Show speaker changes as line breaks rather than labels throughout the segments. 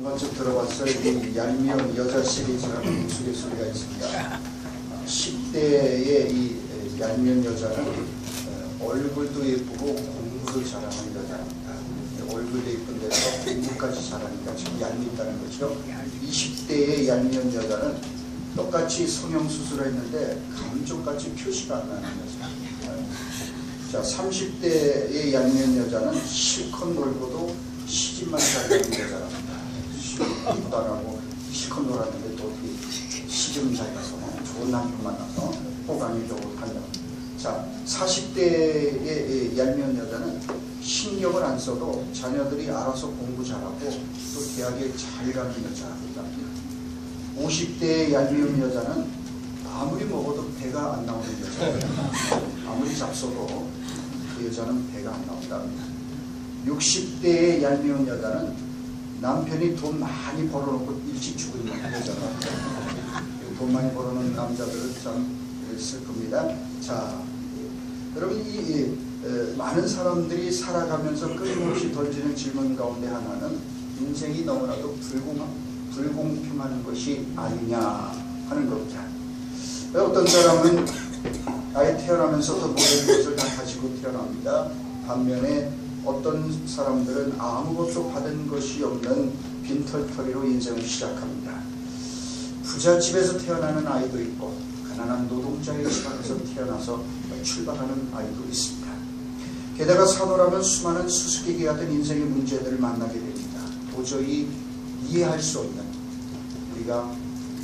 한 번쯤 들어봤어요. 이 얄미운 여자 시리즈라는 우스갯소리가 있습니다. 10대의 이 얄미운 여자는 얼굴도 예쁘고 공부도 잘하는 여자입니다. 얼굴도 예쁜 데서 공부까지 잘하니까 지금 얄밉다는 거죠. 20대의 얄미운 여자는 똑같이 성형수술을 했는데 감쪽같이 표시가 안 나는 여자. 자, 30대의 얄미운 여자는 실컷 놀고도 시집만 잘 가는 여자랍니다. 공부도 안 하고 실컷 놀았는데 또 시집 잘 가서 좋은 남편 만나서 호감이 좋고 간다. 자, 40대의 얄미운 여자는 신경을 안 써도 자녀들이 알아서 공부 잘하고 또 대학에 잘 가는 여자입니다. 50대의 얄미운 여자는 아무리 먹어도 배가 안 나오는 여자입니다. 아무리 잡숴도 그 여자는 배가 안 나온다. 60대의 얄미운 여자는 남편이 돈 많이 벌어놓고 일찍 죽은 여자입니다. 돈 많이 벌어놓은 남자들은 참 슬픕니다. 자, 여러분 많은 사람들이 살아가면서 끊임없이 던지는 질문 가운데 하나는 인생이 너무나도 불공평한 것이 아니냐 하는 겁니다. 어떤 사람은 아예 태어나면서도 모든 것을 다 가지고 태어납니다. 반면에 어떤 사람들은 아무것도 받은 것이 없는 빈털터리로 인생을 시작합니다. 부잣집에서 태어나는 아이도 있고 가난한 노동자의 집안에서 태어나서 출발하는 아이도 있습니다. 게다가 사노라면 수많은 수수께끼 같은 인생의 문제들을 만나게 됩니다. 도저히 이해할 수 없는, 우리가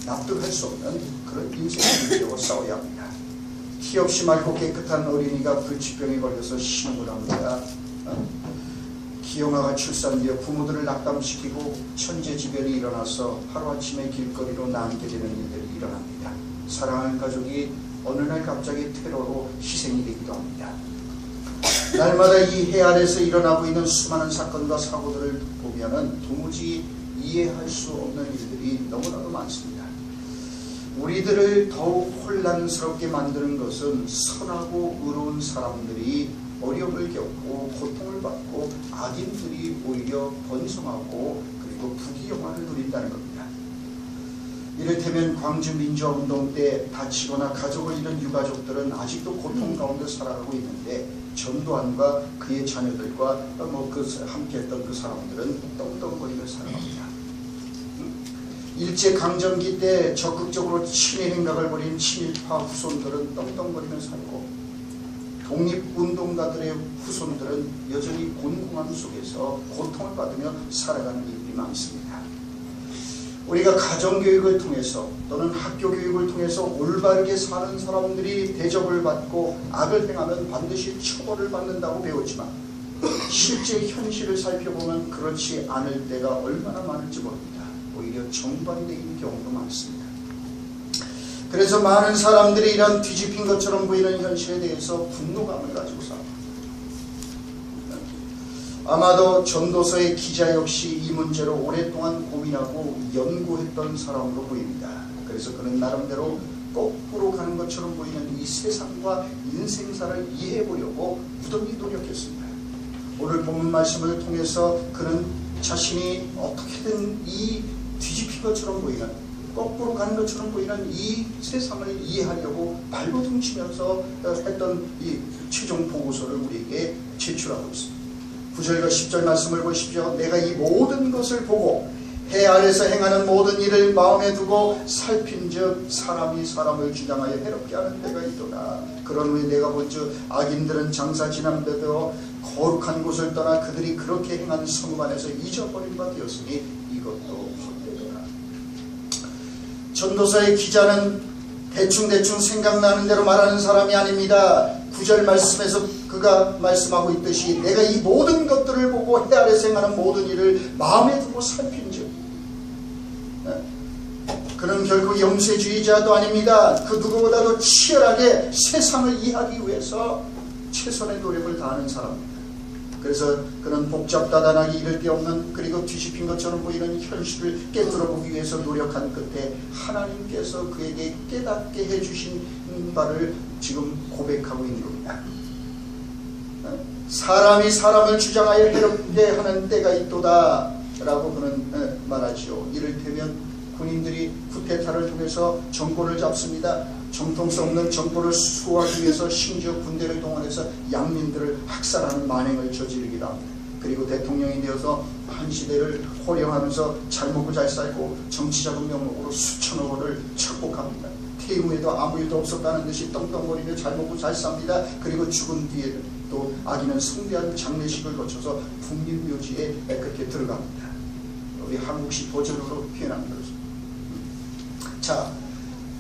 납득할 수 없는 그런 인생의 문제와 싸워야 합니다. 티 없이 맑고 깨끗한 어린이가 불치병에 걸려서 신음을 합니다. 기형아가 출산되어 부모들을 낙담시키고 천재지변이 일어나서 하루아침에 길거리로 나앉게 되는 일들이 일어납니다. 사랑하는 가족이 어느 날 갑자기 테러로 희생이 되기도 합니다. 날마다 이 해 아래서 일어나고 있는 수많은 사건과 사고들을 보면은 도무지 이해할 수 없는 일들이 너무나도 많습니다. 우리들을 더욱 혼란스럽게 만드는 것은 선하고 의로운 사람들이 어려움을 겪고 고통을 받고 악인들이 오히려 번성하고 그리고 부귀영화를 누린다는 겁니다. 이를테면 광주민주화운동 때 다치거나 가족을 잃은 유가족들은 아직도 고통 가운데 살아가고 있는데 전두환과 그의 자녀들과 함께했던 그 사람들은 떵떵거리며 살아갑니다. 일제강점기 때 적극적으로 친일 행각을 벌인 친일파 후손들은 떵떵거리며 살고 독립운동가들의 후손들은 여전히 곤궁함 속에서 고통을 받으며 살아가는 일들이 많습니다. 우리가 가정교육을 통해서 또는 학교교육을 통해서 올바르게 사는 사람들이 대접을 받고 악을 행하면 반드시 처벌을 받는다고 배웠지만 실제 현실을 살펴보면 그렇지 않을 때가 얼마나 많을지 모릅니다. 오히려 정반대인 경우도 많습니다. 그래서 많은 사람들이 이런 뒤집힌 것처럼 보이는 현실에 대해서 분노감을 가지고 살아갑니다. 아마도 전도서의 기자 역시 이 문제로 오랫동안 고민하고 연구했던 사람으로 보입니다. 그래서 그는 나름대로 거꾸로 가는 것처럼 보이는 이 세상과 인생사를 이해해보려고 무던히 노력했습니다. 오늘 본문 말씀을 통해서 그는 자신이 어떻게든 이 뒤집힌 것처럼 보이는, 거꾸로 가는 것처럼 보이는 이 세상을 이해하려고 발버둥치면서 했던 이 최종 보고서를 우리에게 제출하고 있습니다. 9절과 10절 말씀을 보십시오. 내가 이 모든 것을 보고 해 아래서 행하는 모든 일을 마음에 두고 살핀즉 사람이 사람을 주장하여 해롭게 하는 때가 있도다. 그런 후에 내가 본즉 악인들은 장사 지난 데도 거룩한 곳을 떠나 그들이 그렇게 행한 성읍 안에서 잊어버린 바 되었으니 이것도 헛되더라. 전도서의 기자는 대충 생각나는 대로 말하는 사람이 아닙니다. 9절 말씀에서 그가 말씀하고 있듯이 내가 이 모든 것들을 보고 해 아래서 행하는 모든 일을 마음에 두고 살핀즉, 그는 결코 영세주의자도 아닙니다. 그 누구보다도 치열하게 세상을 이해하기 위해서 최선의 노력을 다하는 사람입니다. 그래서 그는 복잡다단하게 이를 데 없는, 그리고 뒤집힌 것처럼 보이는 현실을 깨뜨려 보기 위해서 노력한 끝에 하나님께서 그에게 깨닫게 해주신 바를 지금 고백하고 있는 겁니다. 사람이 사람을 주장하여 해롭게 하는 때가 있도다. 라고 그는 말하지요. 이를테면 군인들이 쿠데타를 통해서 정권을 잡습니다. 정통성 없는 정권을 수호하기 위해서 심지어 군대를 동원해서 양민들을 학살하는 만행을 저지르기도 합니다. 그리고 대통령이 되어서 한 시대를 호령하면서 잘 먹고 잘 살고 정치자금 명목으로 수천억 원을 착복합니다. 퇴임 후에도 아무 일도 없었다는 듯이 떵떵거리며 잘 먹고 잘 삽니다. 그리고 죽은 뒤에 또 아기는 성대한 장례식을 거쳐서 국립묘지에 그렇게 들어갑니다. 우리 한국식 버전으로 표현한 거죠. 자,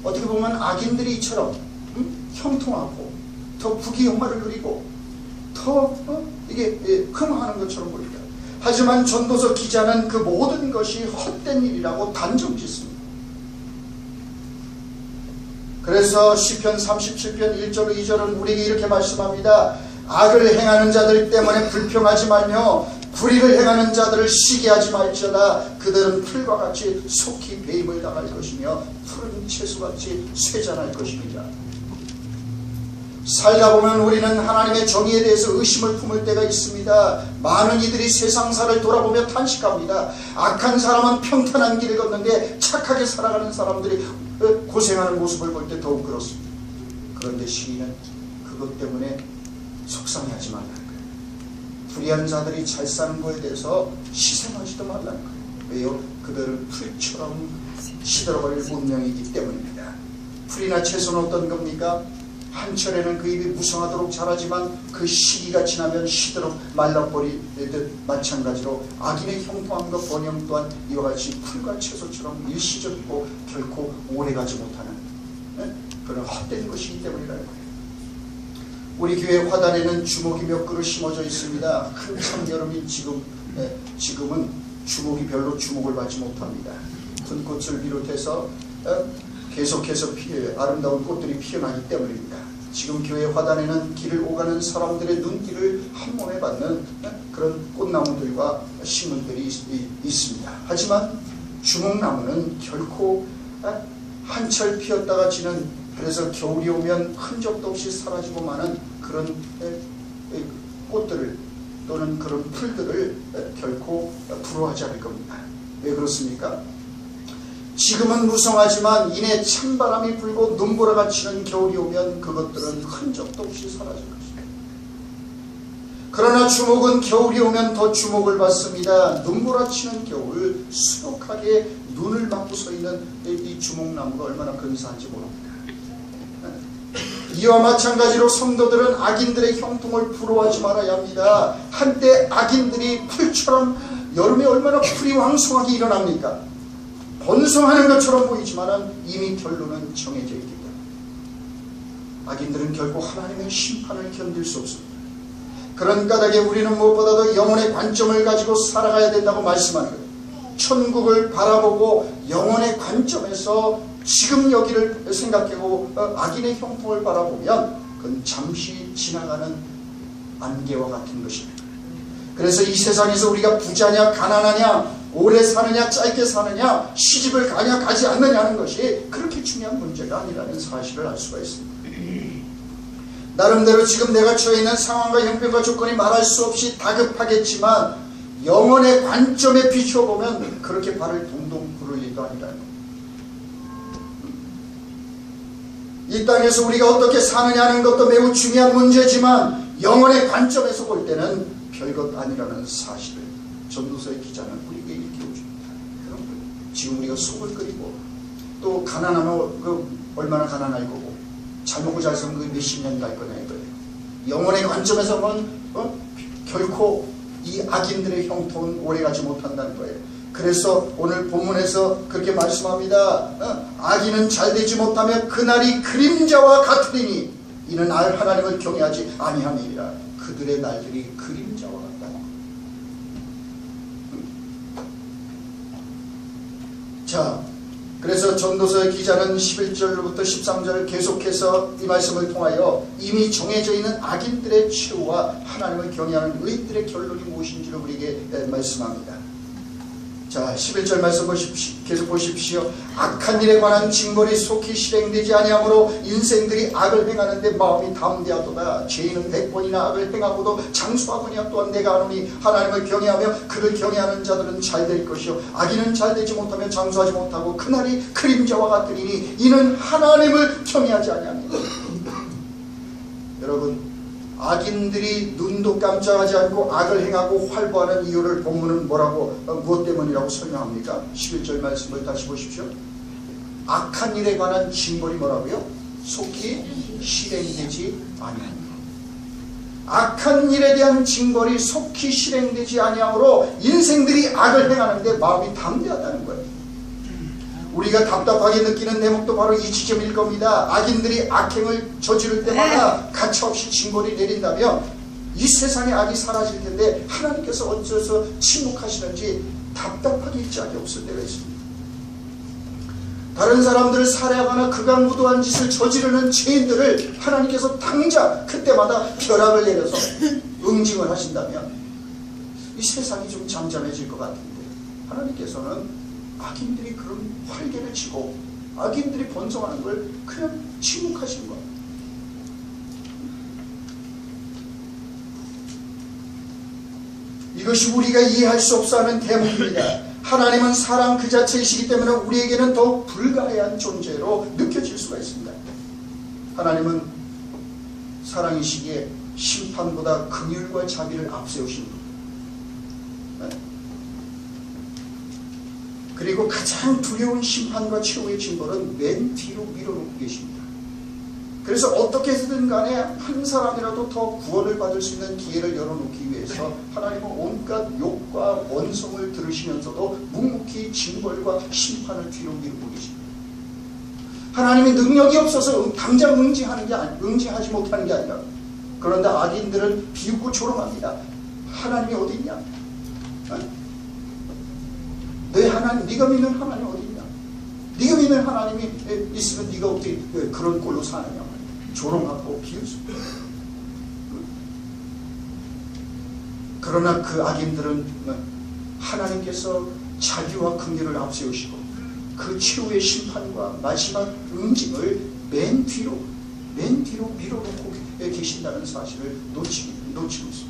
어떻게 보면 악인들이 이처럼 형통하고 더 부귀영화를 누리고 더 이게 흠하는 것처럼 보입니다. 하지만 전도서 기자는 그 모든 것이 헛된 일이라고 단정짓습니다. 그래서 시편 37편 1절 2절은 우리에게 이렇게 말씀합니다. 악을 행하는 자들 때문에 불평하지 말며 불의를 행하는 자들을 시기하지 말지어다. 그들은 풀과 같이 속히 배임을 당할 것이며 푸른 채소같이 쇠잔할 것입니다. 살다 보면 우리는 하나님의 정의에 대해서 의심을 품을 때가 있습니다. 많은 이들이 세상사를 돌아보며 탄식합니다. 악한 사람은 평탄한 길을 걷는데 착하게 살아가는 사람들이 고생하는 모습을 볼 때 더욱 그렇습니다. 그런데 시인은 그것 때문에 속상해하지 말라는 거예요. 불의한 자들이 잘 사는 것에 대해서 시샘하지도 말라는 거예요. 왜요? 그들은 풀처럼 시들어버릴 운명이기 때문입니다. 풀이나 채소는 어떤 겁니까? 한철에는 그 잎이 무성하도록 자라지만 그 시기가 지나면 시들어 말라버리듯 마찬가지로 악인의 형통함과 번영 또한 이와 같이 풀과 채소처럼 일시적이고 결코 오래가지 못하는 그런 헛된 것이기 때문이라는 거예요. 우리 교회 화단에는 주목이 몇 그루 심어져 있습니다. 한참 여름인 지금은 주목이 별로 주목을 받지 못합니다. 분꽃을 비롯해서 계속해서 아름다운 꽃들이 피어나기 때문입니다. 지금 교회 화단에는 길을 오가는 사람들의 눈길을 한몸에 받는 그런 꽃나무들과 식물들이 있습니다. 하지만 주목나무는 결코 한철 피었다가 지는, 그래서 겨울이 오면 흔적도 없이 사라지고 마는 그런 꽃들을 또는 그런 풀들을 결코 부러워하지 않을 겁니다. 왜 그렇습니까? 지금은 무성하지만 이내 찬바람이 불고 눈보라가 치는 겨울이 오면 그것들은 흔적도 없이 사라질 것입니다. 그러나 주목은 겨울이 오면 더 주목을 받습니다. 눈보라 치는 겨울 수북하게 눈을 막고 서 있는 이 주목나무가 얼마나 근사한지 모릅니다. 이와 마찬가지로 성도들은 악인들의 형통을 부러워하지 말아야 합니다. 한때 악인들이 풀처럼 여름에 얼마나 풀이 왕성하게 일어납니까? 번성하는 것처럼 보이지만 이미 결론은 정해져 있기 때문에 악인들은 결코 하나님의 심판을 견딜 수 없습니다. 그런 까닭에 우리는 무엇보다도 영혼의 관점을 가지고 살아가야 된다고 말씀하는 거예요. 천국을 바라보고 영혼의 관점에서 지금 여기를 생각하고 악인의 형통을 바라보면 그건 잠시 지나가는 안개와 같은 것입니다. 그래서 이 세상에서 우리가 부자냐 가난하냐 오래 사느냐 짧게 사느냐 시집을 가냐 가지 않느냐 하는 것이 그렇게 중요한 문제가 아니라는 사실을 알 수가 있습니다. 나름대로 지금 내가 처해 있는 상황과 형편과 조건이 말할 수 없이 다급하겠지만 영혼의 관점에 비춰보면 그렇게 발을 동동 구를 일도 아니라는 겁니다. 이 땅에서 우리가 어떻게 사느냐 하는 것도 매우 중요한 문제지만 영혼의 관점에서 볼 때는 별것 아니라는 사실을 전도서의 기자는 우리에게 일깨워줍니다. 지금 우리가 속을 끓이고 또 가난하면 얼마나 가난할 거고 잘 먹고 잘 살면 그 몇십 년 갈 거냐 이거예요. 영혼의 관점에서 보면 결코 이 악인들의 형통은 오래가지 못한다는 거예요. 그래서 오늘 본문에서 그렇게 말씀합니다. 악인은 잘되지 못하며 그날이 그림자와 같으리니 이는 하나님을 경외하지 아니함이니라. 그들의 날들이 그림자와 같다. 자, 그래서 전도서의 기자는 11절부터 13절 계속해서 이 말씀을 통하여 이미 정해져 있는 악인들의 최후와 하나님을 경외하는 의인들의 결론이 무엇인지를 우리에게 말씀합니다. 자, 11절 말씀 계속 보십시오. 악한 일에 관한 징벌이 속히 실행되지 아니하므로 인생들이 악을 행하는데 마음이 담대하도다. 죄인은 100번이나 악을 행하고도 장수하거니와 또한 내가 아노니 하나님을 경외하며 그를 경외하는 자들은 잘될 것이요 악인은 잘되지 못하며 장수하지 못하고 그날이 그림자와 같으리니 이는 하나님을 경외하지 아니하니라. 여러분, 악인들이 눈도 깜짝하지 않고 악을 행하고 활보하는 이유를 본문은 무엇 때문이라고 설명합니까? 11절 말씀을 다시 보십시오. 악한 일에 관한 징벌이 뭐라고요? 속히 실행되지 아니하니라. 악한 일에 대한 징벌이 속히 실행되지 아니하므로 인생들이 악을 행하는데 마음이 담대하다는 거예요. 우리가 답답하게 느끼는 대목도 바로 이 지점일 겁니다. 악인들이 악행을 저지를 때마다 가차없이 징벌이 내린다면 이 세상에 악이 사라질 텐데 하나님께서 어째서 침묵하시는지 답답하게 짝이 없을 때가 있습니다. 다른 사람들을 살해하거나 극악무도한 짓을 저지르는 죄인들을 하나님께서 당장 그때마다 벼락을 내려서 응징을 하신다면 이 세상이 좀 잠잠해질 것 같은데 하나님께서는 악인들이 그런 활개를 치고 악인들이 번성하는 걸 그냥 침묵하신 거예요. 이것이 우리가 이해할 수 없어 하는 대목입니다. 하나님은 사랑 그 자체이시기 때문에 우리에게는 더 불가해한 존재로 느껴질 수가 있습니다. 하나님은 사랑이시기에 심판보다 긍휼과 자비를 앞세우신 분. 그리고 가장 두려운 심판과 최후의 징벌은 맨 뒤로 밀어놓고 계십니다. 그래서 어떻게 해서든 간에 한 사람이라도 더 구원을 받을 수 있는 기회를 열어놓기 위해서 하나님은 온갖 욕과 원성을 들으시면서도 묵묵히 징벌과 심판을 뒤로 미루고 계십니다. 하나님이 능력이 없어서 당장 응징하지 못하는 게 아니라, 그런데 악인들은 비웃고 조롱합니다. 하나님이 어디 있냐? 너 하나님, 네가 믿는 하나님 어디 있냐? 네가 믿는 하나님이 있으면 네가 어떻게 그런 꼴로 사느냐? 조롱하고 비웃습니다. 그러나 그 악인들은 하나님께서 자비와 긍휼을 앞세우시고 그 최후의 심판과 마지막 응징을 맨 뒤로 밀어놓고 계신다는 사실을 놓치고 있습니다.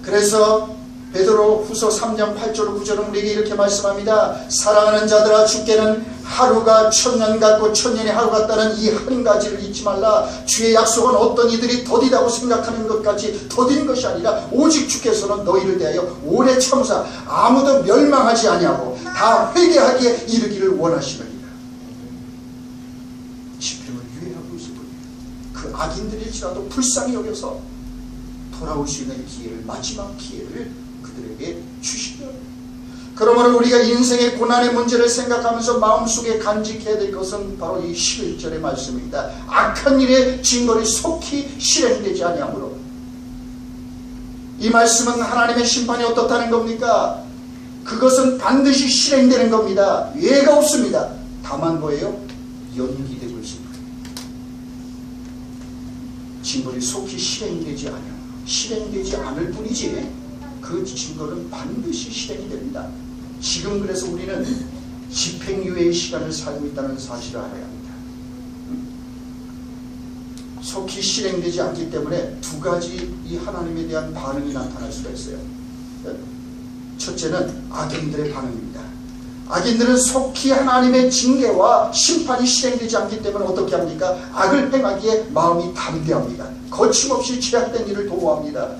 그래서 베드로 후서 3장 8절 9절은 우리에게 이렇게 말씀합니다. 사랑하는 자들아, 주께는 하루가 천년 같고 천년이 하루 같다는 이 한 가지를 잊지 말라. 주의 약속은 어떤 이들이 더디다고 생각하는 것까지 더딘 것이 아니라 오직 주께서는 너희를 대하여 오래 참으사 아무도 멸망하지 아니하고 다 회개하기에 이르기를 원하시느니라. 집행을 유예하고 있을 뿐이에요. 그 악인들일지라도 불쌍히 여겨서 돌아올 수 있는 기회를, 마지막 기회를 그들에게 주시려. 그러므로 우리가 인생의 고난의 문제를 생각하면서 마음속에 간직해야 될 것은 바로 이 11절의 말씀입니다. 악한 일의 징벌이 속히 실행되지 아니하므로. 이 말씀은 하나님의 심판이 어떻다는 겁니까? 그것은 반드시 실행되는 겁니다. 예가 없습니다. 다만 뭐예요? 연기되고 있습니다. 징벌이 속히 실행되지 않을 뿐이지 그 징벌은 반드시 실행이 됩니다. 지금 그래서 우리는 집행유예의 시간을 살고 있다는 사실을 알아야 합니다. 속히 실행되지 않기 때문에 두 가지 이 하나님에 대한 반응이 나타날 수가 있어요. 첫째는 악인들의 반응입니다. 악인들은 속히 하나님의 징계와 심판이 실행되지 않기 때문에 어떻게 합니까? 악을 행하기에 마음이 담대합니다. 거침없이 죄악된 일을 도모합니다.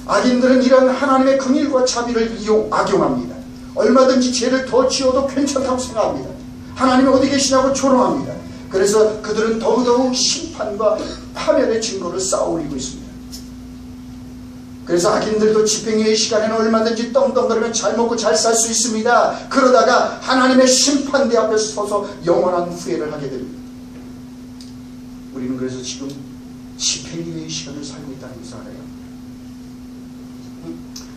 악인들은 이런 하나님의 긍휼과 자비를 악용합니다. 얼마든지 죄를 더 지어도 괜찮다고 생각합니다. 하나님이 어디 계시냐고 조롱합니다. 그래서 그들은 더더욱 심판과 파멸의 증거를 쌓아올리고 있습니다. 그래서 악인들도 집행유예 시간에는 얼마든지 떵떵거리며 잘 먹고 잘 살 수 있습니다. 그러다가 하나님의 심판대 앞에 서서 영원한 후회를 하게 됩니다. 우리는 그래서 지금 집행유예의 시간을 살고 있다는 것을 알아요.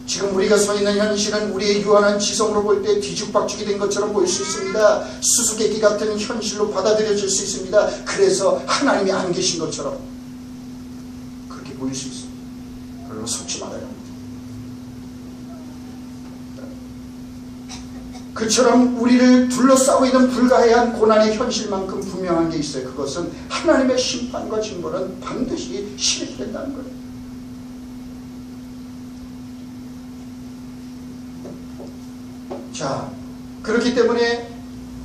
지금 우리가 서 있는 현실은 우리의 유한한 지성으로 볼 때 뒤죽박죽이 된 것처럼 보일 수 있습니다. 수수께끼 같은 현실로 받아들여질 수 있습니다. 그래서 하나님이 안 계신 것처럼 그렇게 보일 수 있습니다. 그러나 속지 말아야 합니다. 그처럼 우리를 둘러싸고 있는 불가해한 고난의 현실만큼 분명한 게 있어요. 그것은 하나님의 심판과 징벌은 반드시 실현된다는 거예요. 자, 그렇기 때문에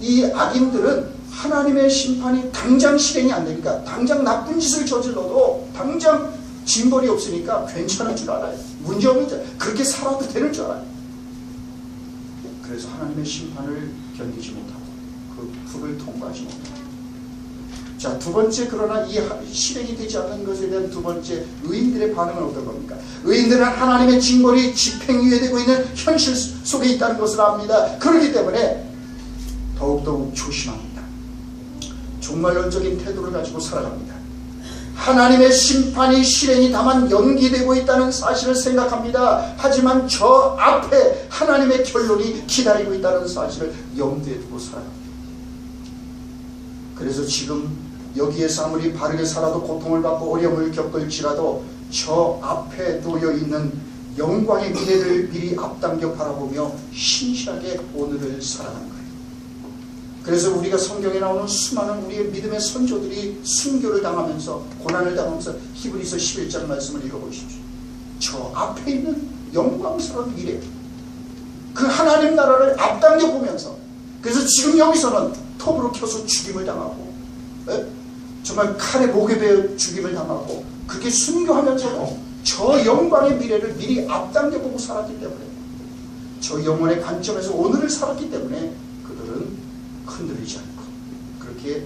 이 악인들은 하나님의 심판이 당장 실행이 안 되니까, 당장 나쁜 짓을 저질러도 당장 징벌이 없으니까 괜찮은 줄 알아요. 문제없는 줄, 그렇게 살아도 되는 줄 알아요. 그래서 하나님의 심판을 견디지 못하고 그 불을 통과하지 못하고. 자, 두 번째, 그러나 이 실행이 되지 않는 것에 대한 두 번째, 의인들의 반응은 어떤 겁니까? 의인들은 하나님의 징벌이 집행유예되고 있는 현실 속에 있다는 것을 압니다. 그렇기 때문에 더욱더욱 조심합니다. 종말론적인 태도를 가지고 살아갑니다. 하나님의 심판이 실행이 다만 연기되고 있다는 사실을 생각합니다. 하지만 저 앞에 하나님의 결론이 기다리고 있다는 사실을 염두에 두고 살아갑니다. 그래서 지금 여기에서 아무리 바르게 살아도 고통을 받고 어려움을 겪을지라도 저 앞에 놓여있는 영광의 미래를 미리 앞당겨 바라보며 신실하게 오늘을 살아가는 거예요. 그래서 우리가 성경에 나오는 수많은 우리의 믿음의 선조들이 순교를 당하면서 고난을 당하면서 히브리서 11장 말씀을 읽어보십시오. 저 앞에 있는 영광스러운 미래, 그 하나님 나라를 앞당겨 보면서, 그래서 지금 여기서는 톱으로 켜서 죽임을 당하고, 정말 칼에 목에 베어 죽임을 당하고, 그렇게 순교하면서도 저 영광의 미래를 미리 앞당겨 보고 살았기 때문에, 저 영혼의 관점에서 오늘을 살았기 때문에 그들은 흔들리지 않고, 그렇게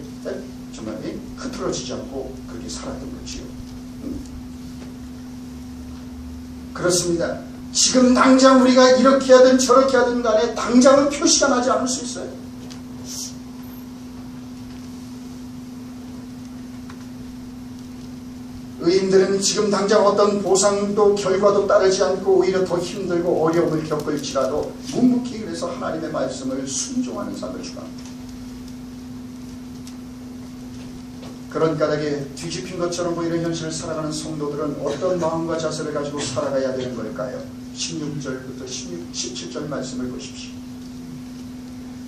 정말 흐트러지지 않고 그렇게 살았던 거지요. 그렇습니다. 지금 당장 우리가 이렇게 하든 저렇게 하든 간에 당장은 표시가 나지 않을 수 있어요. 의인들은 지금 당장 어떤 보상도 결과도 따르지 않고 오히려 더 힘들고 어려움을 겪을지라도 묵묵히 그래서 하나님의 말씀을 순종하는 삶을 주합니다. 그런 까닭에 뒤집힌 것처럼 보이는 현실을 살아가는 성도들은 어떤 마음과 자세를 가지고 살아가야 되는 걸까요? 16절부터 17절 말씀을 보십시오.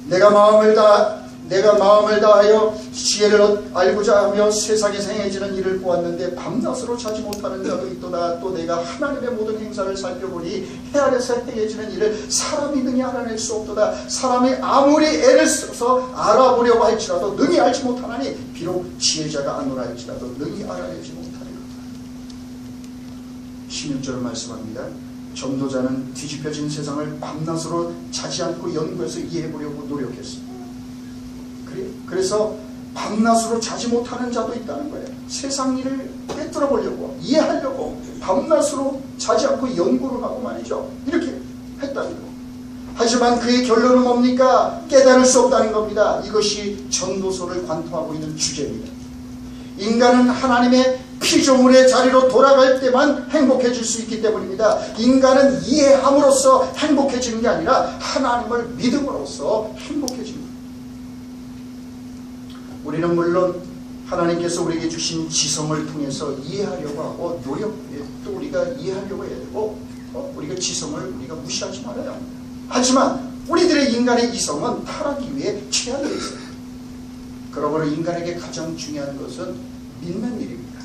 내가 마음을 다하여 지혜를 알고자 하며 세상에서 행해지는 일을 보았는데 밤낮으로 자지 못하는 자도 있도다. 또 내가 하나님의 모든 행사를 살펴보니 해 아래서 행해지는 일을 사람이 능히 알아낼 수 없도다. 사람이 아무리 애를 써서 알아보려고 할지라도 능히 알지 못하나니 비록 지혜자가 아노라 할지라도 능히 알아내지 못하리로다. 16절을 말씀합니다. 전도자는 뒤집혀진 세상을 밤낮으로 자지 않고 연구해서 이해해보려고 노력했습니다. 그래서 밤낮으로 자지 못하는 자도 있다는 거예요. 세상 일을 꿰뚫어 보려고, 이해하려고 밤낮으로 자지 않고 연구를 하고 말이죠. 이렇게 했다는 거. 하지만 그의 결론은 뭡니까? 깨달을 수 없다는 겁니다. 이것이 전도서를 관통하고 있는 주제입니다. 인간은 하나님의 피조물의 자리로 돌아갈 때만 행복해질 수 있기 때문입니다. 인간은 이해함으로써 행복해지는 게 아니라 하나님을 믿음으로써 행복해집니다. 우리는 물론 하나님께서 우리에게 주신 지성을 통해서 이해하려고 하고 또 우리가 이해하려고 해야 되고, 우리가 지성을 우리가 무시하지 말아야 합니다. 하지만 우리들의 인간의 이성은 타락 이후에 최악에 있어요. 그러므로 인간에게 가장 중요한 것은 믿는 일입니다.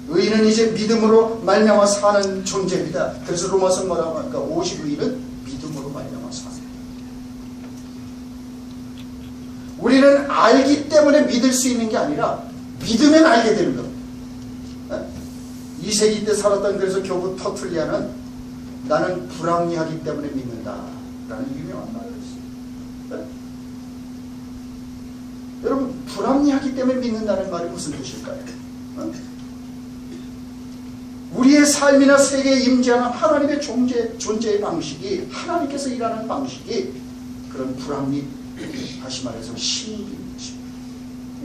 의인은 이제 믿음으로 말미암아 사는 존재입니다. 그래서 로마서 뭐라고 합니까? 50의인은 믿음으로 말미암아 사는. 우리는 알기 때문에 믿을 수 있는 게 아니라 믿으면 알게 되는 겁니다. 2세기 때 살았던 그래서 교부 터툴리아는 나는 불합리하기 때문에 믿는다 라는 유명한 말을 했습니다. 여러분, 불합리하기 때문에 믿는다는 말이 무슨 뜻일까요? 우리의 삶이나 세계에 임재하는 하나님의 존재의 방식이, 하나님께서 일하는 방식이 그런 불합리, 다시 말해서 신비입니다.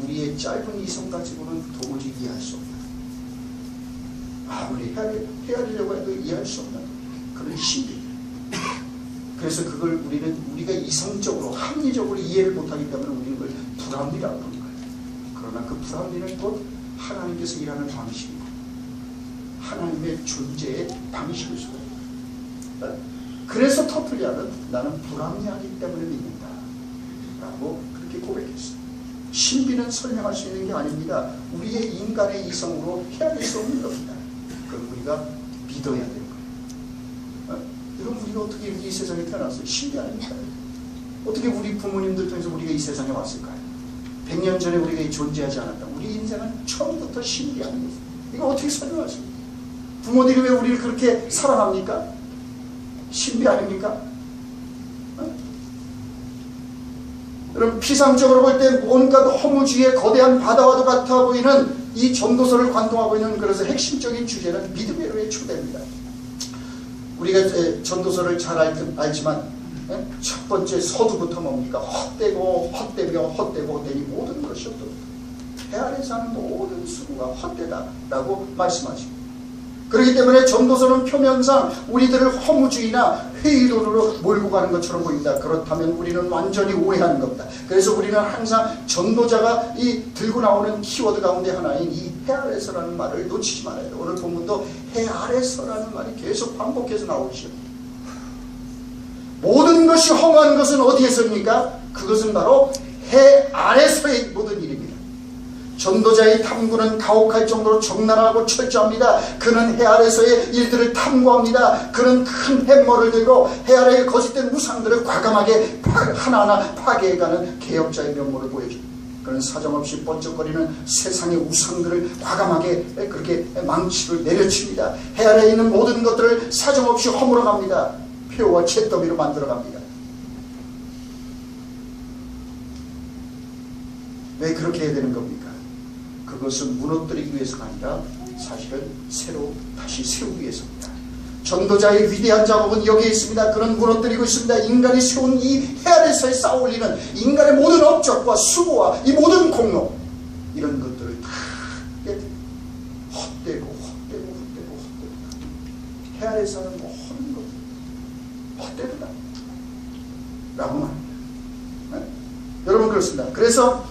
우리의 짧은 이성 가지고는 도무지 이해할 수 없는, 아무리 헤아리려고 해도 이해할 수 없는 그런 신비입니다. 그래서 그걸 우리가 이성적으로 합리적으로 이해를 못하기 때문에 우리는 그걸 불합리라고 하는 거예요. 그러나 그 불합리는 곧 하나님께서 일하는 방식이고 하나님의 존재의 방식일 수가 있습니다. 그래서 터툴리아는 나는 불합리하기 때문에 믿는다 라고 그렇게 고백했어요. 신비는 설명할 수 있는 게 아닙니다. 우리의 인간의 이성으로 헤아릴 수 없는 겁니다. 그럼 우리가 믿어야 되는 거예요. 여러분, 우리가 어떻게 이렇게 이 세상에 태어났어요? 신비 아닙니까? 어떻게 우리 부모님들 통해서 우리가 이 세상에 왔을까요? 100년 전에 우리가 존재하지 않았다. 우리 인생은 처음부터 신비 아닙니까? 이거 어떻게 설명할 수 있습니까? 부모들이 왜 우리를 그렇게 사랑합니까? 신비 아닙니까? 여러분, 피상적으로 볼 때 온갖 허무주의의 거대한 바다와도 같아 보이는 이 전도서를 관통하고 있는, 그래서 핵심적인 주제는 믿음의 초대입니다. 우리가 전도서를 잘 알지만 첫 번째 서두부터 뭡니까? 헛되고 헛되며 헛되고 헛되니 모든 것이 없도다. 해 아래 사는 모든 수고가 헛되다라고 말씀하십니다. 그렇기 때문에 전도서는 표면상 우리들을 허무주의나 회의론으로 몰고 가는 것처럼 보인다. 그렇다면 우리는 완전히 오해하는 겁니다. 그래서 우리는 항상 전도자가 이 들고 나오는 키워드 가운데 하나인 이 해 아래서라는 말을 놓치지 말아야 돼요. 오늘 본문도 해 아래서라는 말이 계속 반복해서 나오시오. 모든 것이 허무한 것은 어디에서입니까? 그것은 바로 해 아래서의 모든 일입니다. 전도자의 탐구는 가혹할 정도로 적나라하고 철저합니다. 그는 해 아래서의 일들을 탐구합니다. 그는 큰 햄머를 들고 해 아래의 거짓된 우상들을 과감하게 하나하나 파괴해가는 개혁자의 면모를 보여줍니다. 그는 사정없이 번쩍거리는 세상의 우상들을 과감하게 그렇게 망치를 내려칩니다. 해 아래에 있는 모든 것들을 사정없이 허물어갑니다. 표와 채더미로 만들어갑니다. 왜 그렇게 해야 되는 겁니까? 그것은 무너뜨리기 위해서가 아니라 사실은 새로 다시 세우기 위해서입니다. 전도자의 위대한 작업은 여기에 있습니다. 그는 무너뜨리고 있습니다. 인간이 세운 이 해 아래서에 쌓아올리는 인간의 모든 업적과 수고와 이 모든 공로, 이런 것들을 다 헛되고 해 아래서는 모든 것 헛되다 라고 말합니다. 네? 여러분, 그렇습니다. 그래서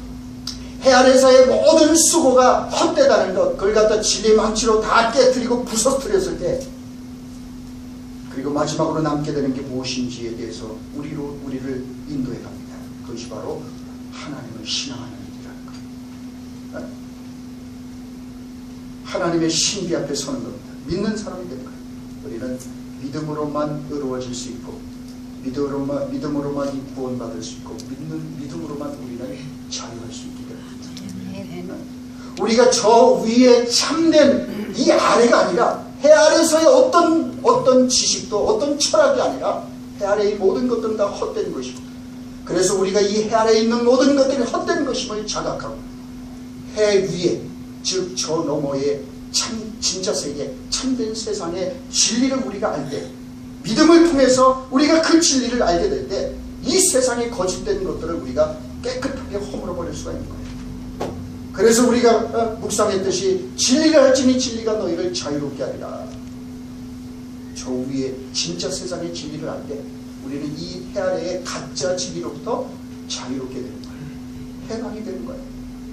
해 아래서의 모든 수고가 헛되다는 것, 그걸 갖다 진리의 망치로 다 깨뜨리고 부서뜨렸을 때, 그리고 마지막으로 남게 되는 게 무엇인지에 대해서 우리를 인도해 갑니다. 그것이 바로 하나님을 신앙하는 일이라는 것. 하나님의 신비 앞에 서는 겁니다. 믿는 사람이 되는 거예요. 우리는 믿음으로만 의로워질 수 있고, 믿음으로만 구원받을 수 있고, 믿음으로만 우리는 자유할 수 있게 됩니다. 우리가 저 위에 참된 이 아래가 아니라, 해 아래서의 어떤 지식도 어떤 철학이 아니라 해 아래의 모든 것들은 다 헛된 것이고, 그래서 우리가 이 해 아래에 있는 모든 것들이 헛된 것임을 자각하고, 해 위에, 즉 저 너머의 진짜 세계, 참된 세상의 진리를 우리가 알 때, 믿음을 통해서 우리가 그 진리를 알게 될 때, 이 세상의 거짓된 것들을 우리가 깨끗하게 허물어버릴 수가 있는 거예요. 그래서 우리가 묵상했듯이 진리를 할지니 진리가 너희를 자유롭게 하리라. 저 위에 진짜 세상의 진리를 알 때 우리는 이 해 아래의 가짜 진리로부터 자유롭게 되는 거예요. 해방이 되는 거예요.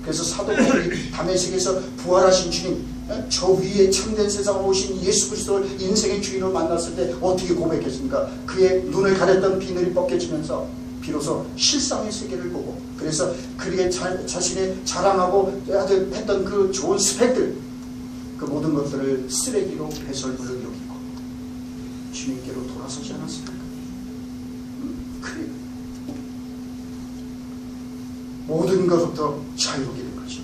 그래서 사도 바울이 다메섹에서 부활하신 주님, 저 위에 참된 세상으로 오신 예수 그리스도를 인생의 주인으로 만났을 때 어떻게 고백했습니까? 그의 눈을 가렸던 비늘이 벗겨지면서 비로소 실상의 세계를 보고, 그래서 그의 자신의 자랑하고 했던 그 좋은 스펙들, 그 모든 것들을 쓰레기로 배설물로 여기고 주님께로 돌아서지 않았습니까? 그래요. 모든 것부터 자유롭게 된 거죠.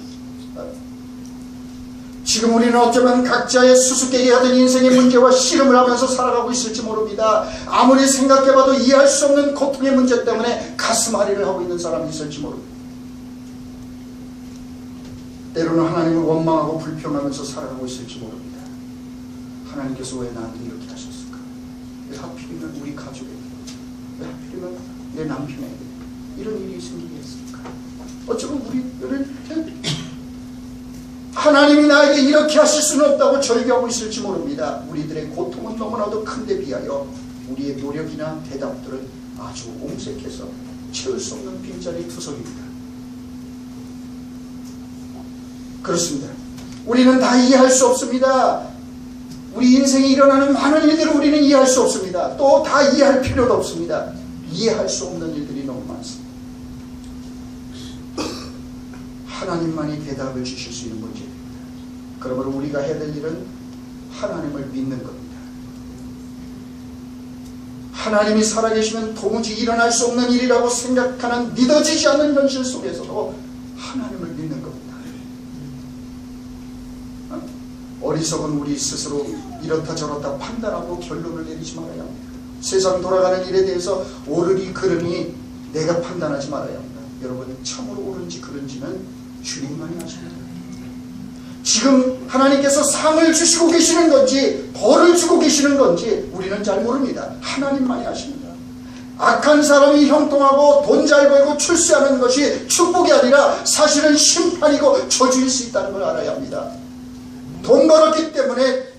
지금 우리는 어쩌면 각자의 수수께끼 하던 인생의 문제와 씨름을 하면서 살아가고 있을지 모릅니다. 아무리 생각해봐도 이해할 수 없는 고통의 문제 때문에 가슴앓이를 하고 있는 사람이 있을지 모릅니다. 때로는 하나님을 원망하고 불평하면서 살아가고 있을지 모릅니다. 하나님께서 왜 나한테 이렇게 하셨을까? 왜 하필이면 우리 가족에게, 왜 하필이면 내 남편에게 이런 일이 생기겠습니까? 어쩌면 우리를 하나님이 나에게 이렇게 하실 수는 없다고 절규하고 있을지 모릅니다. 우리들의 고통은 너무나도 큰데 비하여 우리의 노력이나 대답들은 아주 옹색해서 채울 수 없는 빈자리 투성입니다. 그렇습니다. 우리는 다 이해할 수 없습니다. 우리 인생에 일어나는 많은 일들을 우리는 이해할 수 없습니다. 또 다 이해할 필요도 없습니다. 이해할 수 없는 일들이 너무 많습니다. 하나님만이 대답을 주실 수 있는 문제입니다. 그러므로 우리가 해야 될 일은 하나님을 믿는 겁니다. 하나님이 살아계시면 도무지 일어날 수 없는 일이라고 생각하는 믿어지지 않는 현실 속에서도 하나님을 믿는 겁니다. 어리석은 우리 스스로 이렇다 저렇다 판단하고 결론을 내리지 말아야 합니다. 세상 돌아가는 일에 대해서 옳으니 그르니 내가 판단하지 말아야 합니다. 여러분, 참으로 옳은지 그른지는 주님만이 아십니다. 지금 하나님께서 상을 주시고 계시는 건지 벌을 주고 계시는 건지 우리는 잘 모릅니다. 하나님만이 아십니다. 악한 사람이 형통하고 돈 잘 벌고 출세하는 것이 축복이 아니라 사실은 심판이고 저주일 수 있다는 걸 알아야 합니다. 돈 벌었기 때문에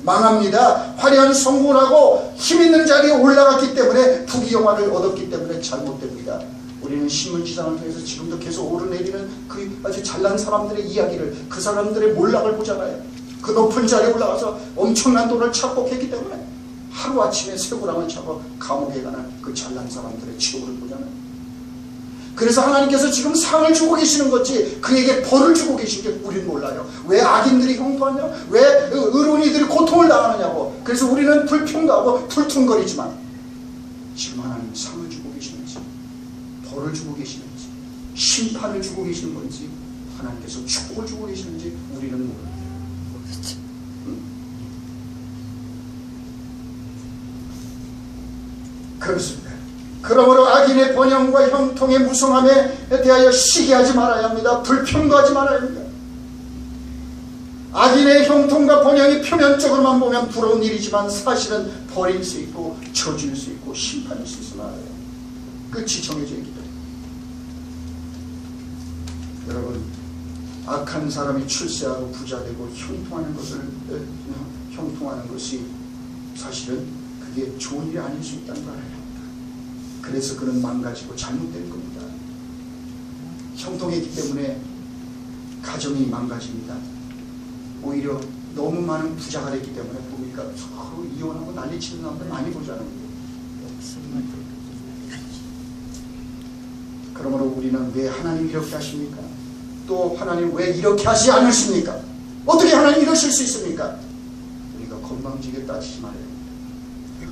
망합니다. 화려한 성공을 하고 힘있는 자리에 올라갔기 때문에 부귀영화를 얻었기 때문에 잘못됩니다. 우리는 신문지상을 통해서 지금도 계속 오르내리는 그 아주 잘난 사람들의 이야기를, 그 사람들의 몰락을 보잖아요. 그 높은 자리에 올라가서 엄청난 돈을 착복했기 때문에 하루아침에 쇠고랑을 차고 감옥에 가는 그 잘난 사람들의 치욕을 보잖아요. 그래서 하나님께서 지금 상을 주고 계시는 거지 그에게 벌을 주고 계신 게 우리는 몰라요. 왜 악인들이 형통하냐? 왜 의로운이들이 고통을 당하느냐고. 그래서 우리는 불평가하고 불퉁거리지만 지금 하나님 상을 주고 계시는지, 벌을 주고 계시는지, 심판을 주고 계시는 건지, 하나님께서 축복을 주고 계시는지 우리는 모릅니다. 그렇습니다. 그러므로 악인의 번영과 형통의 무성함에 대하여 시기하지 말아야 합니다. 불평가하지 말아야 합니다. 악인의 형통과 번영이 표면적으로만 보면 부러운 일이지만 사실은 벌일 수 있고 저주일 수 있고 심판일 수 있으나 끝이 정해져 있기 때문에 여러분, 악한 사람이 출세하고 부자되고 형통하는 것이 사실은 그게 좋은 일이 아닐 수 있다는 걸 알아야 합니다. 그래서 그는 망가지고 잘못된 겁니다. 형통했기 때문에 가정이 망가집니다. 오히려 너무 많은 부자가 됐기 때문에 보니까 서로 이혼하고 난리치는 사람들 많이 보잖아요. 그러므로 우리는 왜 하나님 이렇게 하십니까? 또 하나님 왜 이렇게 하지 않으십니까? 어떻게 하나님 이러실 수 있습니까? 우리가 건방지게 따지지 말아요.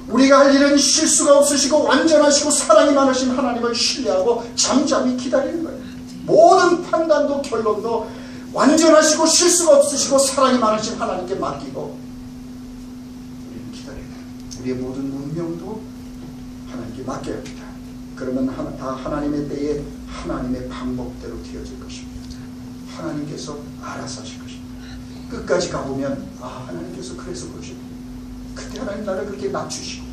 우리가 할 일은 실수가 없으시고 완전하시고 사랑이 많으신 하나님을 신뢰하고 잠잠히 기다리는 거예요. 모든 판단도 결론도 완전하시고 실수가 없으시고 사랑이 많으신 하나님께 맡기고 우리는 기다려야 돼요. 우리의 모든 운명도 하나님께 맡겨야 합니다. 그러면 다 하나님의 때에 하나님의 방법대로 되어질 것입니다. 하나님께서 알아서 하실 것입니다. 끝까지 가보면 하나님께서 그래서 그러시고 그때 하나님 나를 그렇게 낮추시고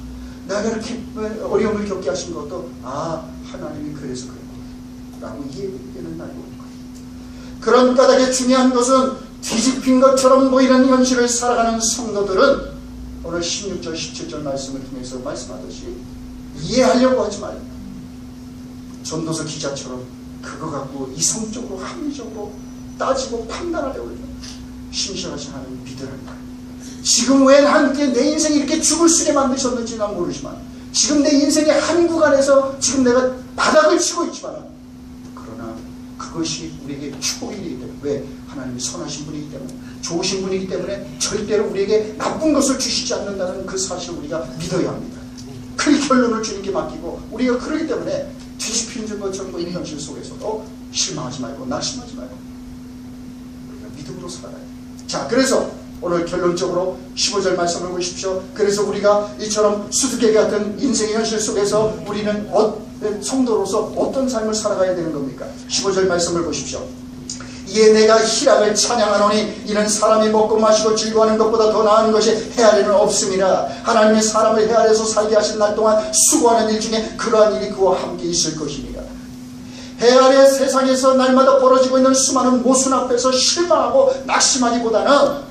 내가 이렇게 어려움을 겪게 하신 것도 하나님이 그래서 그런 거예요 라고 이해되는 날이 올 거예요. 그런 까닭에 중요한 것은 뒤집힌 것처럼 보이는 현실을 살아가는 성도들은 오늘 16절 17절 말씀을 통해서 말씀하듯이 이해하려고 하지 말고 전도서 기자처럼 그거 갖고 이성적으로 합리적으로 따지고 판단하려고 해요. 신실하신 하나님 믿으라는 거예요. 지금 왜 함께 내 인생이 이렇게 죽을 수게 만드셨는지 난 모르지만 지금 내 인생의 한 구간에서 지금 내가 바닥을 치고 있지만 그러나 그것이 우리에게 축복이기 때문에 왜? 하나님이 선하신 분이기 때문에 좋으신 분이기 때문에 절대로 우리에게 나쁜 것을 주시지 않는다는 그 사실을 우리가 믿어야 합니다. 그 결론을 주님께 맡기고 우리가 그러기 때문에 뒤집힌 것처럼 보이는 현실 속에서도 실망하지 말고 낙심하지 말고 우리가 믿음으로 살아야 돼요. 자, 그래서 오늘 결론적으로 15절 말씀을 보십시오. 그래서 우리가 이처럼 수수께끼 같은 인생의 현실 속에서 우리는 성도로서 어떤 삶을 살아가야 되는 겁니까? 15절 말씀을 보십시오. 이에 내가 희락을 찬양하노니 이는 사람이 먹고 마시고 즐거워하는 것보다 더 나은 것이 헤아리는 없음이라. 하나님이 사람을 헤아려서 살게 하신 날 동안 수고하는 일 중에 그러한 일이 그와 함께 있을 것이니라. 헤아려 세상에서 날마다 벌어지고 있는 수많은 모순 앞에서 실망하고 낙심하기보다는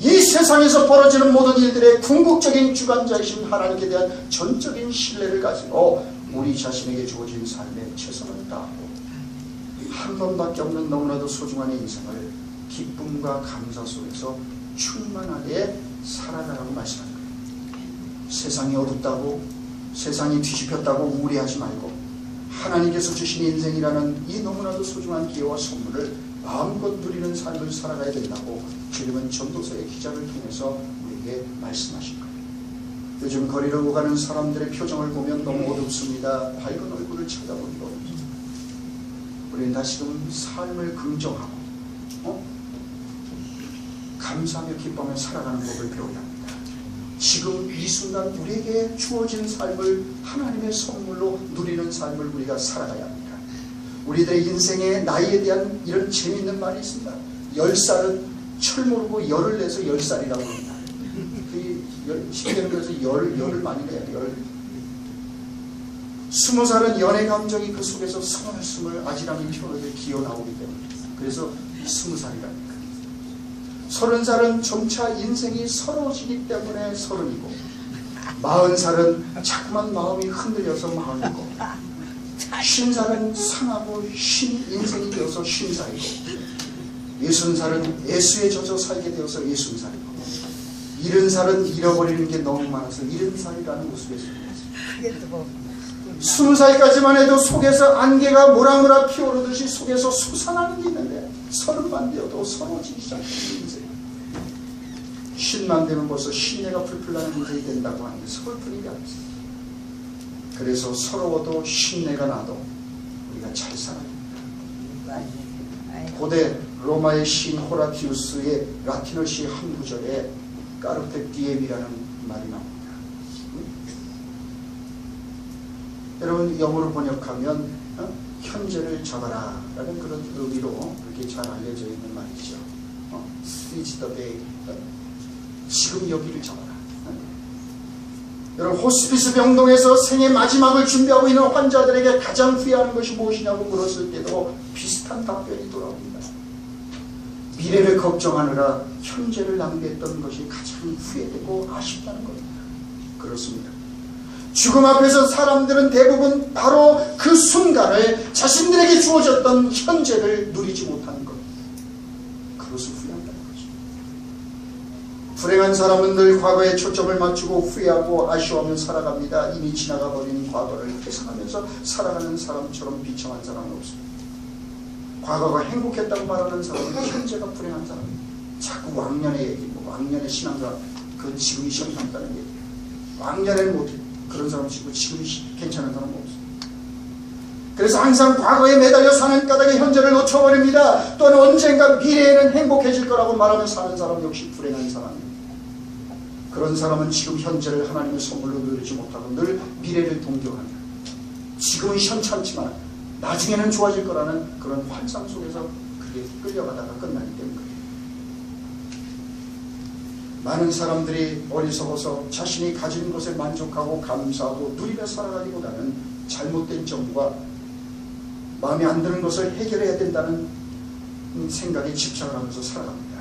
이 세상에서 벌어지는 모든 일들의 궁극적인 주관자이신 하나님께 대한 전적인 신뢰를 가지고 우리 자신에게 주어진 삶에 최선을 다하고 한 번밖에 없는 너무나도 소중한 인생을 기쁨과 감사 속에서 충만하게 살아가라고 말씀하는 거예요. 세상이 어둡다고, 세상이 뒤집혔다고 우울해하지 말고 하나님께서 주신 인생이라는 이 너무나도 소중한 기회와 선물을 마음껏 누리는 삶을 살아가야 된다고 주님은 전도서의 기자를 통해서 우리에게 말씀하신 거예요. 요즘 거리를 오가는 사람들의 표정을 보면 너무 어둡습니다. 밝은 얼굴을 쳐다보기가 어렵습니다. 우리는 다시금 삶을 긍정하고 감사하며 기뻐하며 살아가는 법을 배워야 합니다. 지금 이 순간 우리에게 주어진 삶을 하나님의 선물로 누리는 삶을 우리가 살아가야 합니다. 우리들의 인생의 나이에 대한 이런 재미있는 말이 있습니다. 10살은 철 모르고 열을 내서 10살이라고 합니다. 그 10년에서 열을 많이 내요. 20살은 연애 감정이 그 속에서 스멀스멀 아지랑이 피어나게 기어 나오기 때문에 그래서 20살이랍니다. 30살은 점차 인생이 서러워지기 때문에 30이고 40살은 자꾸만 마음이 흔들려서 40이고 50살은 상하고 인생이 되어서 50살이고 60살은 애수에 젖어 살게 되어서 60살이고 70살은 잃어버리는 게 너무 많아서 70살이라는 모습에 있습니다. 20살까지만 해도 속에서 안개가 모락모락 피어오르듯이 속에서 솟아나는 게 있는데 30만 되어도 서러워지기 시작하는 인생. 50만 되면 벌써 신내가 풀풀 나는 인생이 된다고 하는데 서글픈 일이 아니죠. 그래서 서러워도 신내가 나도 우리가 잘 살아야 됩니다. 고대 로마의 시인 호라티우스의 라틴어 시 한 구절에 까르페 디엠이라는 말이 나옵니다. 여러분 영어로 번역하면 현재를 잡아라 라는 그런 의미로 그렇게 잘 알려져 있는 말이죠. Seize the day. 지금 여기를 잡아라. 여러분 호스피스 병동에서 생의 마지막을 준비하고 있는 환자들에게 가장 후회하는 것이 무엇이냐고 물었을 때도 비슷한 답변이 돌아옵니다. 미래를 걱정하느라 현재를 낭비했던 것이 가장 후회되고 아쉽다는 겁니다. 그렇습니다. 죽음 앞에서 사람들은 대부분 바로 그 순간을 자신들에게 주어졌던 현재를 누리지 못하는 것. 그것을 후회한다는 거죠. 불행한 사람은 늘 과거에 초점을 맞추고 후회하고 아쉬워하며 살아갑니다. 이미 지나가 버린 과거를 회상하면서 살아가는 사람처럼 비참한 사람은 없습니다. 과거가 행복했다고 말하는 사람은 현재가 불행한 사람입니다. 자꾸 왕년의 얘기, 왕년의 신앙과 그 지금이 시험이 남다는 얘기. 왕년에는 못해. 그런 사람 치고 지금이 괜찮은 사람은 없습니다. 그래서 항상 과거에 매달려 사는 까닭에 현재를 놓쳐버립니다. 또는 언젠가 미래에는 행복해질 거라고 말하며 사는 사람 역시 불행한 사람입니다. 그런 사람은 지금 현재를 하나님의 선물로 누리지 못하고 늘 미래를 동경합니다. 지금은 현찮지만 나중에는 좋아질 거라는 그런 환상 속에서 그게 끌려가다가 끝나기 때문에 많은 사람들이 어리석어서 자신이 가진 것에 만족하고 감사하고 누리며 살아가기보다는 잘못된 점과 마음에 안 드는 것을 해결해야 된다는 생각에 집착을 하면서 살아갑니다.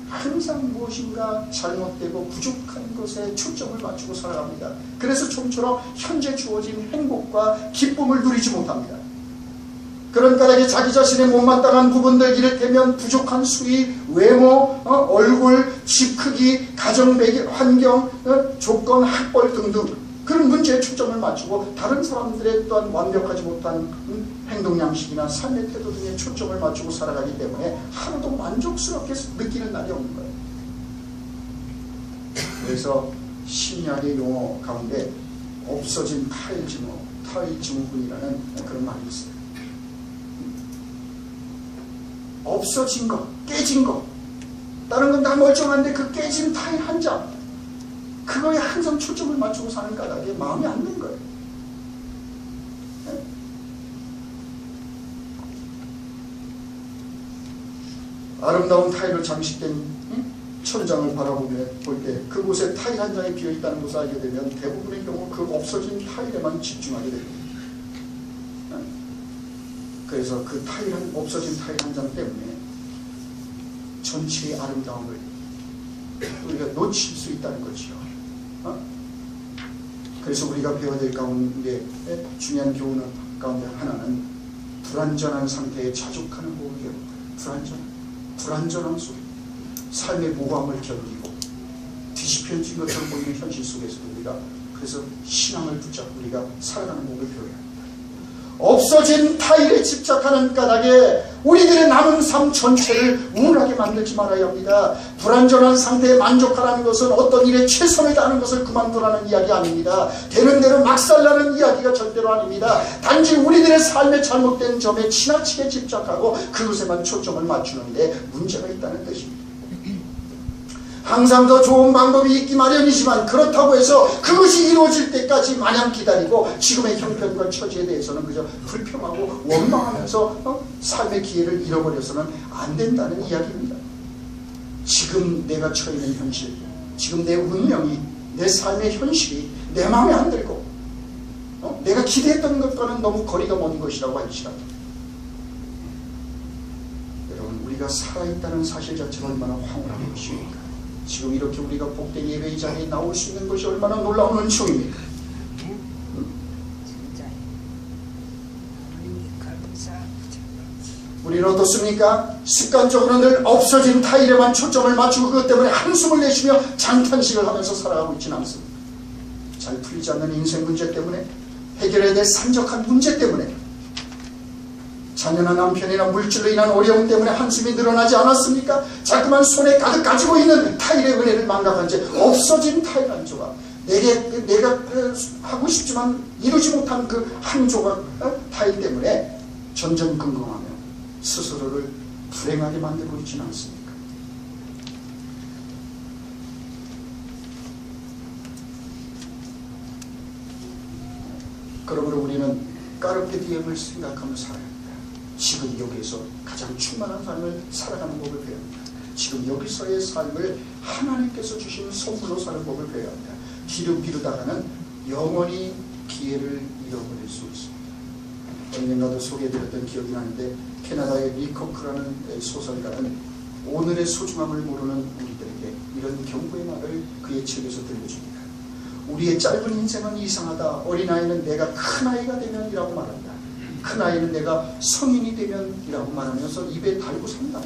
항상 무엇인가 잘못되고 부족한 것에 초점을 맞추고 살아갑니다. 그래서 좀처럼 현재 주어진 행복과 기쁨을 누리지 못합니다. 그런 까닭에 자기 자신의 못마땅한 부분들 이를테면 부족한 수위, 외모, 얼굴, 집 크기, 가정 배경, 환경, 조건, 학벌 등등 그런 문제에 초점을 맞추고 다른 사람들의 또한 완벽하지 못한 행동 양식이나 삶의 태도 등에 초점을 맞추고 살아가기 때문에 하루도 만족스럽게 느끼는 날이 없는 거예요. 그래서 심리학의 용어 가운데 없어진 타일 증후군이라는 그런 말이 있어요. 없어진 것, 깨진 것, 다른 건 다 멀쩡한데 그 깨진 타일 한 장, 그거에 항상 초점을 맞추고 사는 까닭에 마음이 안 드는 거예요. 네? 아름다운 타일로 장식된 천장을 바라보며 볼 때 그곳에 타일 한 장이 비어있다는 것을 알게 되면 대부분의 경우 그 없어진 타일에만 집중하게 됩니다. 그래서 그 없어진 타일 한 장 때문에 전체의 아름다움을 우리가 놓칠 수 있다는 거죠. 그래서 우리가 배워야 될 가운데 중요한 교훈 가운데 하나는 불완전한 상태에 자족하는 법을 배웁니다. 불완전한 소리, 삶의 모함을 견디고 뒤집혀진 것처럼 보이는 현실 속에서도 우리가 그래서 신앙을 붙잡고 우리가 살아가는 법을 배워야 합니다. 없어진 타일에 집착하는 까닭에 우리들의 남은 삶 전체를 우울하게 만들지 말아야 합니다. 불완전한 상태에 만족하라는 것은 어떤 일에 최선을 다하는 것을 그만두라는 이야기 아닙니다. 되는 대로 막 살라는 이야기가 절대로 아닙니다. 단지 우리들의 삶의 잘못된 점에 지나치게 집착하고 그것에만 초점을 맞추는데 문제가 있다는 뜻입니다. 항상 더 좋은 방법이 있기 마련이지만 그렇다고 해서 그것이 이루어질 때까지 마냥 기다리고 지금의 형편과 처지에 대해서는 그저 불평하고 원망하면서 삶의 기회를 잃어버려서는 안 된다는 이야기입니다. 지금 내가 처해 있는 현실, 지금 내 운명이, 내 삶의 현실이 내 마음에 안 들고 내가 기대했던 것과는 너무 거리가 먼 것이라고 할지라도 여러분, 우리가 살아있다는 사실 자체가 얼마나 황홀한 것입니까? 지금 이렇게 우리가 복된 예배의 자리에 나올 수 있는 것이 얼마나 놀라운 은총입니까? 우리는 어떻습니까? 습관적으로 늘 없어진 타일에만 초점을 맞추고 그것 때문에 한숨을 내쉬며 장탄식을 하면서 살아가고 있지는 않습니다. 잘 풀리지 않는 인생 문제 때문에, 해결해야 될 산적한 문제 때문에, 자녀나 남편이나 물질로 인한 어려움 때문에 한숨이 늘어나지 않았습니까? 자꾸만 손에 가득 가지고 있는 타일의 은혜를 망각한 채 없어진 타일 한 조각, 내가 하고 싶지만 이루지 못한 그 한 조각 타일 때문에 전전긍긍하며 스스로를 불행하게 만들고 있지는 않습니까? 그러므로 우리는 까르페 디엠을 생각하며 살아야 합니다. 지금 여기에서 가장 충만한 삶을 살아가는 법을 배워야 합니다. 지금 여기서의 삶을 하나님께서 주신 선물로 사는 법을 배워야 합니다. 뒤로 미루다가는 영원히 기회를 잃어버릴 수 있습니다. 언젠가도 소개해드렸던 기억이 나는데 캐나다의 리커크라는 소설가는 오늘의 소중함을 모르는 우리들에게 이런 경고의 말을 그의 책에서 들려줍니다. 우리의 짧은 인생은 이상하다. 어린아이는 내가 큰아이가 되면 이라고 말한다. 큰아이는 내가 성인이 되면 이라고 말하면서 입에 달고 산다.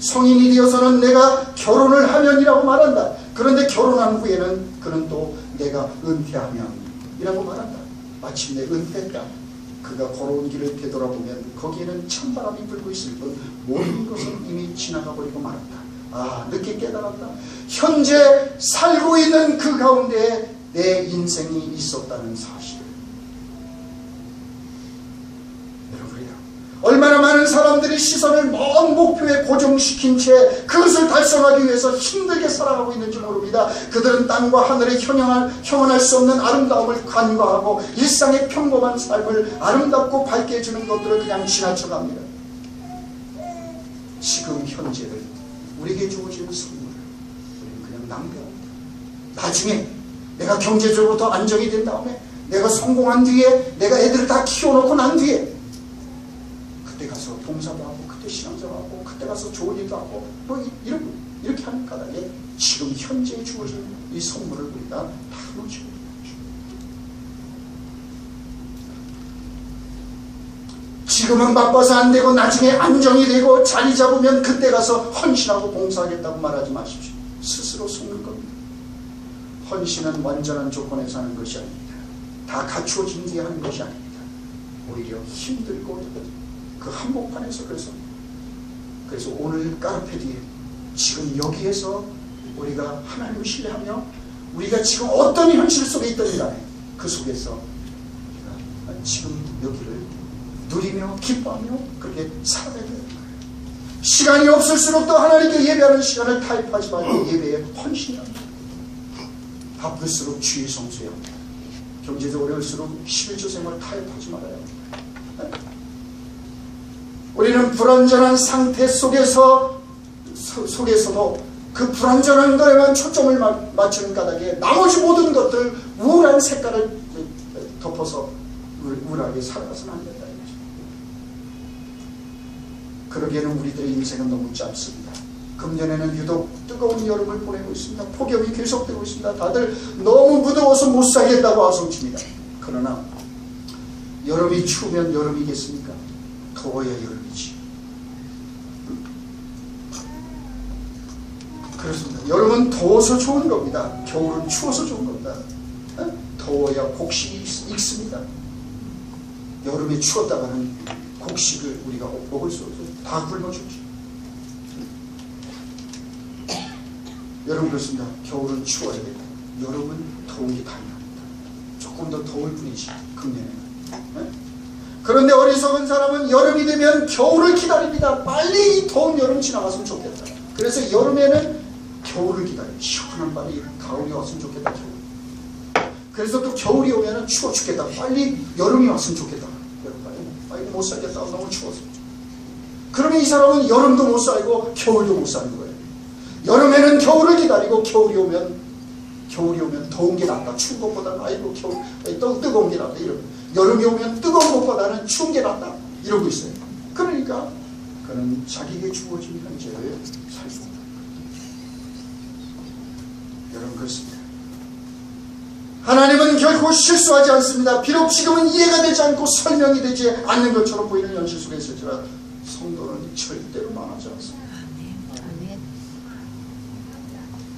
성인이 되어서는 내가 결혼을 하면 이라고 말한다. 그런데 결혼한 후에는 그는 또 내가 은퇴하면 이라고 말한다. 마침내 은퇴했다. 그가 걸어온 길을 되돌아보면 거기에는 찬바람이 불고 있을 뿐 모든 것은 이미 지나가 버리고 말았다. 아, 늦게 깨달았다. 현재 살고 있는 그 가운데 내 인생이 있었다는 사실을. 얼마나 많은 사람들이 시선을 먼 목표에 고정시킨 채 그것을 달성하기 위해서 힘들게 살아가고 있는지 모릅니다. 그들은 땅과 하늘에 형언할 수 없는 아름다움을 간과하고 일상의 평범한 삶을 아름답고 밝게 해주는 것들을 그냥 지나쳐갑니다. 지금 현재를, 우리에게 주어지는 선물을 우리는 그냥 낭비합니다. 나중에 내가 경제적으로 더 안정이 된 다음에, 내가 성공한 뒤에, 내가 애들을 다 키워놓고 난 뒤에 그때 가서 봉사도 하고, 그때 신앙도 하고, 그때 가서 좋은 일도 하고, 뭐 이렇게 하는 까닭에 지금 현재에 주어진 이 선물을 우리가 다 놓치고 있는 거죠. 지금은 바빠서 안 되고 나중에 안정이 되고 자리 잡으면 그때 가서 헌신하고 봉사하겠다고 말하지 마십시오. 스스로 속는 겁니다. 헌신은 완전한 조건에 사는 것이 아닙니다. 다 갖추어진 뒤에 하는 것이 아닙니다. 오히려 힘들고 그 한복판에서 그래서 오늘 까르페 디엠, 지금 여기에서 우리가 하나님을 신뢰하며 우리가 지금 어떤 현실 속에 있든 간에 그 속에서 우리가 지금 여기를 누리며 기뻐하며 그렇게 살아가야 되는 거예요. 시간이 없을수록 더 하나님께 예배하는 시간을 타협하지 말고 예배에 헌신합니다. 바쁠수록 주의 성수해야 합니다. 경제적으로 어려울수록 11조 생활 타협하지 말아야 합니다. 우리는 불완전한 상태 속에서도 그 불완전한 것에만 초점을 맞추는 까닭에 나머지 모든 것들 우울한 색깔을 덮어서 우울하게 살아가서는 안 된다. 그러기에는 우리들의 인생은 너무 짧습니다. 금년에는 유독 뜨거운 여름을 보내고 있습니다. 폭염이 계속되고 있습니다. 다들 너무 무더워서 못 살겠다고 아성칩니다. 그러나 여름이 추우면 여름이겠습니까? 더워야 여름이지. 그렇습니다. 여름은 더워서 좋은 겁니다. 겨울은 추워서 좋은 겁니다. 더워야 곡식이 익습니다. 여름에 추웠다가는 곡식을 우리가 먹을 수 없어요. 다 굶어 죽죠. 여러분 그렇습니다. 겨울은 추워야 됩니다. 여름은 더운 게 당연합니다. 조금 더 더울 뿐이지 금년에는. 그런데 어리석은 사람은 여름이 되면 겨울을 기다립니다. 빨리 이 더운 여름 지나갔으면 좋겠다. 그래서 여름에는 겨울을 기다려요. 시원한 빨리 가을이 왔으면 좋겠다. 겨울. 그래서 또 겨울이 오면 추워 죽겠다. 빨리 여름이 왔으면 좋겠다. 빨리 못 살겠다. 너무 추워서. 그러면 이 사람은 여름도 못 살고 겨울도 못 사는 거예요. 여름에는 겨울을 기다리고 겨울이 오면 더운 게 낫다. 추운 것보다는 아이고 겨울 뜨거운 게 낫다. 이러고 여름이 오면 뜨거운 것보다는 추운 게 낫다. 이러고 있어요. 그러니까 그는 자기에게 주어진 현재를 살고 있다. 여러분 그렇습니다. 하나님은 결코 실수하지 않습니다. 비록 지금은 이해가 되지 않고 설명이 되지 않는 것처럼 보이는 현실 속에 있을지라도 성도는 절대로 망하지 않습니다.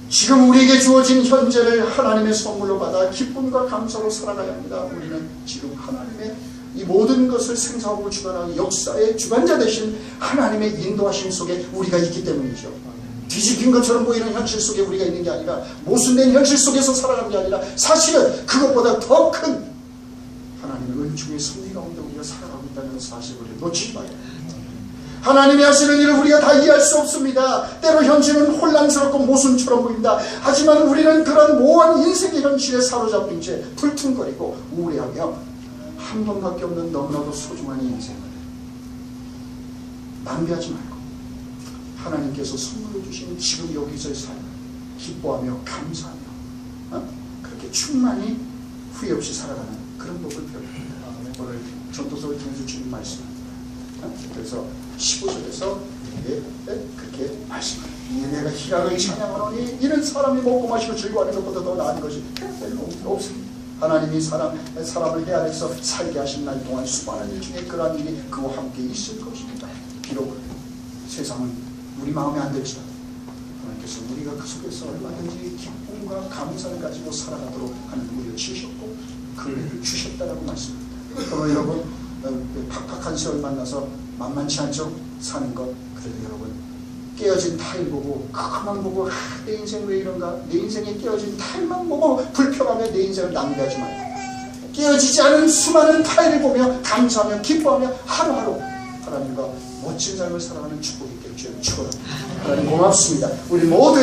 지금 우리에게 주어진 현재를 하나님의 선물로 받아 기쁨과 감사로 살아가야 합니다. 우리는 지금 하나님의 이 모든 것을 생사하고 주관하는 역사의 주관자 되신 하나님의 인도하심 속에 우리가 있기 때문이죠. 뒤집힌 것처럼 보이는 현실 속에 우리가 있는 게 아니라 모순된 현실 속에서 살아가는 게 아니라 사실은 그것보다 더 큰 하나님의 은총의 섭리 가운데 우리가 살아가고 있다는 사실을 놓치지 말아요. 하나님이 하시는 일을 우리가 다 이해할 수 없습니다. 때로 현실은 혼란스럽고 모순처럼 보입니다. 하지만 우리는 그런 모호한 인생의 현실에 사로잡힌 채 불퉁거리고 우울해하며 한 번밖에 없는 너무나도 소중한 인생을 낭비하지 말고 하나님께서 선물로 주신 지금 여기서의 삶을 기뻐하며 감사하며 그렇게 충만히 후회 없이 살아가는 그런 법을 배웁니다. 오늘 전도서를 통해서 주는 말씀입니다. 그래서 15절에서 그렇게 말씀합니다. 내가 희락을 찬양하노니 이는 사람이 먹고 마시고 즐거워하는 것보다 더 나은 것이 별로 없습니다. 하나님이 사람을 내 안에서 살게 하신 날 동안 수많은 일 중에 그러한 일이 그와 함께 있을 것입니다. 비록 세상은 우리 마음에 안 들지라도 하나님께서 우리가 그 속에서 얼마든지 기쁨과 감사를 가지고 살아가도록 하는 우리를 주셨고 그 은혜를 주셨다라고 말씀합니다. 그러면 여러분 팍팍한 세월 만나서 만만치 않죠? 사는 것. 그래도 여러분 깨어진 타일 보고 그것만 보고 내 인생 왜 이런가? 내 인생에 깨어진 타일만 보고 불평하며 내 인생을 낭비하지 말고 깨어지지 않은 수많은 타일을 보며 감사하며 기뻐하며 하루하루 하나님과 멋진 삶을 살아가는 축복이 있기를 주여 축원합니다. 하나님 고맙습니다. 우리 모두